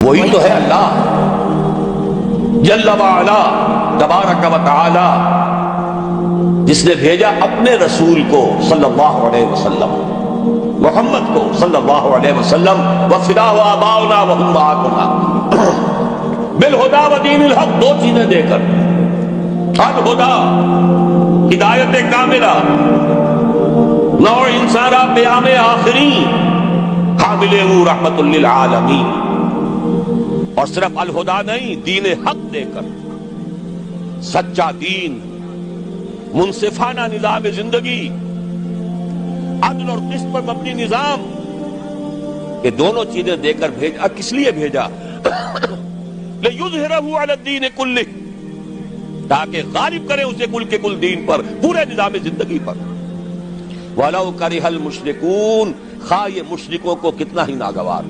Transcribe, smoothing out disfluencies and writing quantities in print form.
وہی تو ہے اللہ جل وعلا تبارک و تعالی، جس نے بھیجا اپنے رسول کو صلی اللہ علیہ وسلم، محمد کو صلی اللہ علیہ وسلم، وَفِدَاهُ آبَاؤُنَا وَهُمْ مَعَكُمَا بِالْهُدَىٰ وَدِينِ الْحَقِّ، دو چیزیں دے کر، الہدا ہدایت کاملہ، نوع انسانہ پیام آخری، حامل رحمت للعالمین، اور صرف الہدا نہیں، دین حق دے کر، سچا دین، منصفانہ نظام زندگی، عدل اور قسط پر مبنی نظام، یہ دونوں چیزیں دے کر بھیجا۔ کس لیے بھیجا؟ لِيُظْهِرَهُ عَلَى الدِّينِ كُلِّهِ، تاکہ غالب کرے اسے کل کے کل دین پر، پورے نظام زندگی پر۔ وَلَوْ كَرِهَ الْمُشْرِكُونَ، خواہ یہ مشرکوں کو کتنا ہی ناگوار